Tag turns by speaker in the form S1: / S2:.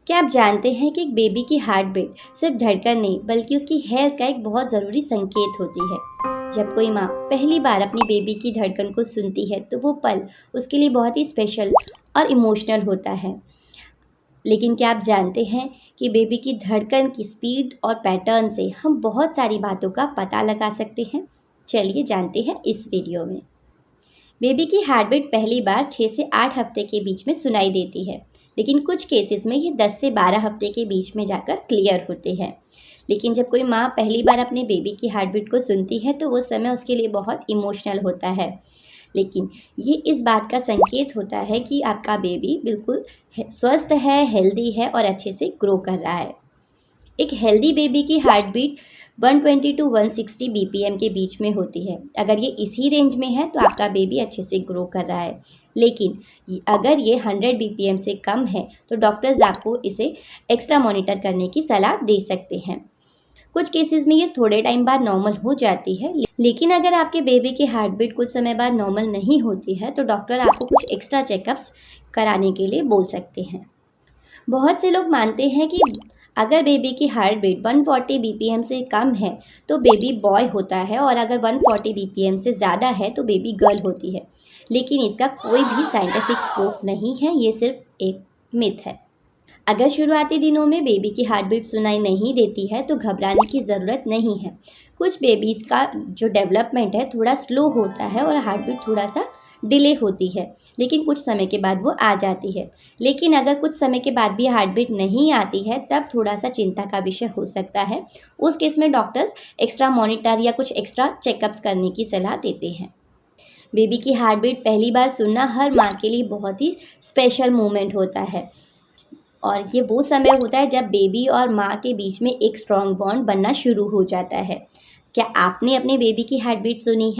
S1: क्या आप जानते हैं कि एक बेबी की हार्ट बीट सिर्फ धड़कन नहीं बल्कि उसकी हेल्थ का एक बहुत ज़रूरी संकेत होती है। जब कोई माँ पहली बार अपनी बेबी की धड़कन को सुनती है तो वो पल उसके लिए बहुत ही स्पेशल और इमोशनल होता है। लेकिन क्या आप जानते हैं कि बेबी की धड़कन की स्पीड और पैटर्न से हम बहुत सारी बातों का पता लगा सकते हैं। चलिए जानते हैं इस वीडियो में। बेबी की हार्ट बीट पहली बार 6 से 8 हफ्ते के बीच में सुनाई देती है, लेकिन कुछ केसेस में ये 10 से 12 हफ्ते के बीच में जाकर क्लियर होते हैं। लेकिन जब कोई माँ पहली बार अपने बेबी की हार्ट बीट को सुनती है तो वो समय उसके लिए बहुत इमोशनल होता है। लेकिन ये इस बात का संकेत होता है कि आपका बेबी बिल्कुल स्वस्थ है, हेल्दी है और अच्छे से ग्रो कर रहा है। एक हेल्दी बेबी की हार्ट बीट 120 टू 160 बीपीएम के बीच में होती है। अगर ये इसी रेंज में है तो आपका बेबी अच्छे से ग्रो कर रहा है। लेकिन अगर ये 100 बीपीएम से कम है तो डॉक्टर्स आपको इसे एक्स्ट्रा मॉनिटर करने की सलाह दे सकते हैं। कुछ केसेस में ये थोड़े टाइम बाद नॉर्मल हो जाती है, लेकिन अगर आपके बेबी की हार्ट बीट कुछ समय बाद नॉर्मल नहीं होती है तो डॉक्टर आपको कुछ एक्स्ट्रा चेकअप्स कराने के लिए बोल सकते हैं। बहुत से लोग मानते हैं कि अगर बेबी की हार्ट बीट 140 बीपीएम से कम है तो बेबी बॉय होता है और अगर 140 बीपीएम से ज़्यादा है तो बेबी गर्ल होती है। लेकिन इसका कोई भी साइंटिफिक प्रूफ नहीं है, ये सिर्फ एक मिथ है। अगर शुरुआती दिनों में बेबी की हार्ट बीट सुनाई नहीं देती है तो घबराने की ज़रूरत नहीं है। कुछ बेबीज़ का जो डेवलपमेंट है थोड़ा स्लो होता है और हार्ट बीट थोड़ा सा डिले होती है, लेकिन कुछ समय के बाद वो आ जाती है। लेकिन अगर कुछ समय के बाद भी हार्ट बीट नहीं आती है तब थोड़ा सा चिंता का विषय हो सकता है। उस केस में डॉक्टर्स एक्स्ट्रा मॉनिटर या कुछ एक्स्ट्रा चेकअप्स करने की सलाह देते हैं। बेबी की हार्ट बीट पहली बार सुनना हर माँ के लिए बहुत ही स्पेशल मोमेंट होता है और ये वो समय होता है जब बेबी और माँ के बीच में एक स्ट्रॉन्ग बॉन्ड बनना शुरू हो जाता है। क्या आपने अपने बेबी की हार्ट बीट सुनी है?